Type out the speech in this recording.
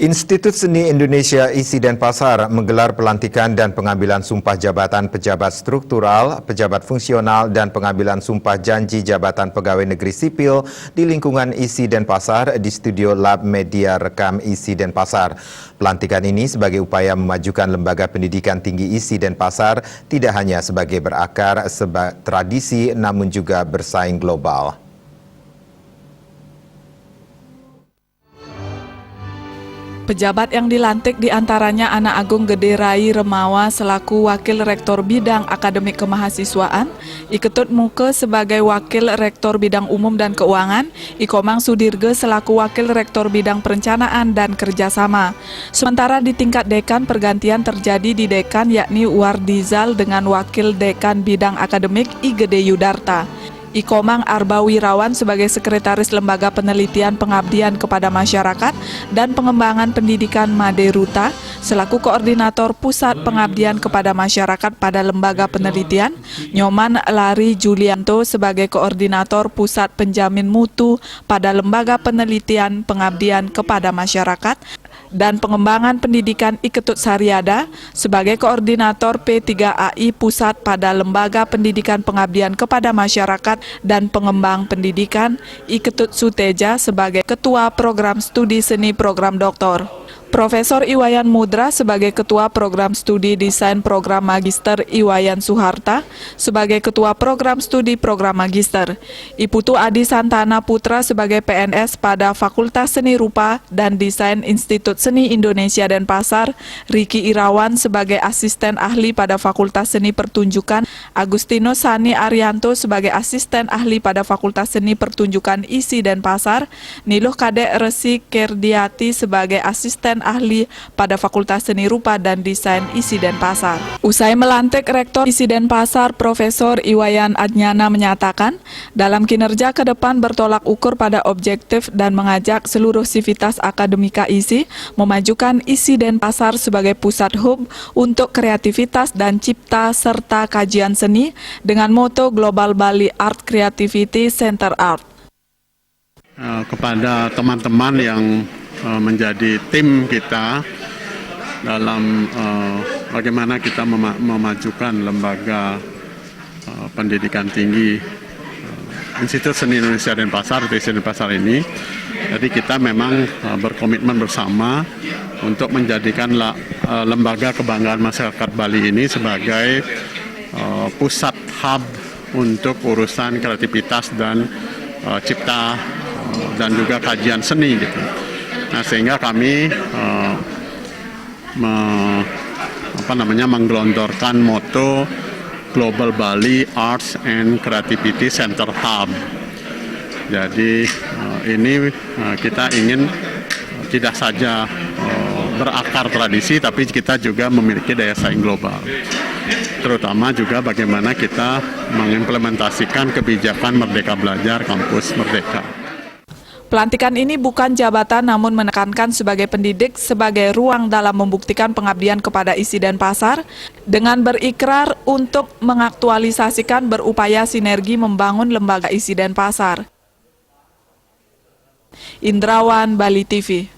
Institut Seni Indonesia ISI Denpasar menggelar pelantikan dan pengambilan sumpah jabatan pejabat struktural, pejabat fungsional dan pengambilan sumpah janji jabatan pegawai negeri sipil di lingkungan ISI Denpasar di Studio Lab Media Rekam ISI Denpasar. Pelantikan ini sebagai upaya memajukan lembaga pendidikan tinggi ISI Denpasar tidak hanya sebagai berakar tradisi namun juga bersaing global. Pejabat yang dilantik diantaranya Ana Agung Gede Rai Remawa selaku Wakil Rektor Bidang Akademik Kemahasiswaan, Iketut Muke sebagai Wakil Rektor Bidang Umum dan Keuangan, Ikomang Sudirge selaku Wakil Rektor Bidang Perencanaan dan Kerjasama. Sementara di tingkat dekan pergantian terjadi di dekan yakni Wardizal dengan Wakil Dekan Bidang Akademik I Gede Yudarta. Ikomang Arbawirawan sebagai Sekretaris Lembaga Penelitian Pengabdian kepada Masyarakat dan Pengembangan Pendidikan Maderuta selaku Koordinator Pusat Pengabdian kepada Masyarakat pada Lembaga Penelitian, Nyoman Lari Julianto sebagai Koordinator Pusat Penjamin Mutu pada Lembaga Penelitian Pengabdian kepada Masyarakat, dan Pengembangan Pendidikan Iketut Saryada sebagai Koordinator P3AI Pusat pada Lembaga Pendidikan Pengabdian kepada Masyarakat dan Pengembang Pendidikan, Iketut Suteja sebagai Ketua Program Studi Seni Program Doktor. Profesor Iwayan Mudra sebagai Ketua Program Studi Desain Program Magister Iwayan Suharta sebagai Ketua Program Studi Program Magister. Iputu Adi Santana Putra sebagai PNS pada Fakultas Seni Rupa dan Desain Institut Seni Indonesia Denpasar, Riki Irawan sebagai Asisten Ahli pada Fakultas Seni Pertunjukan, Agustino Sani Arianto sebagai Asisten Ahli pada Fakultas Seni Pertunjukan ISI Denpasar, Niluh Kadek Resi Kerdiati sebagai Asisten Ahli pada Fakultas Seni Rupa dan Desain ISI Denpasar. Usai melantik Rektor ISI Denpasar, Profesor Iwayan Adnyana menyatakan, dalam kinerja ke depan bertolak ukur pada objektif dan mengajak seluruh sivitas akademika ISI memajukan ISI Denpasar sebagai pusat hub untuk kreativitas dan cipta serta kajian seni dengan moto Global Bali Art Creativity Center Art. Kepada teman-teman yang menjadi tim kita dalam bagaimana kita memajukan lembaga pendidikan tinggi Institut Seni Indonesia Denpasar, ISI Denpasar ini. Jadi kita memang berkomitmen bersama untuk menjadikan lembaga kebanggaan masyarakat Bali ini sebagai pusat hub untuk urusan kreativitas dan cipta dan juga kajian seni gitu. Nah, sehingga kami menggelontorkan moto Global Bali Arts and Creativity Center Hub. Jadi ini kita ingin tidak saja berakar tradisi, tapi kita juga memiliki daya saing global. Terutama juga bagaimana kita mengimplementasikan kebijakan Merdeka Belajar Kampus Merdeka. Pelantikan ini bukan jabatan namun menekankan sebagai pendidik sebagai ruang dalam membuktikan pengabdian kepada ISI Denpasar dengan berikrar untuk mengaktualisasikan berupaya sinergi membangun lembaga ISI Denpasar. Indrawan, Bali TV.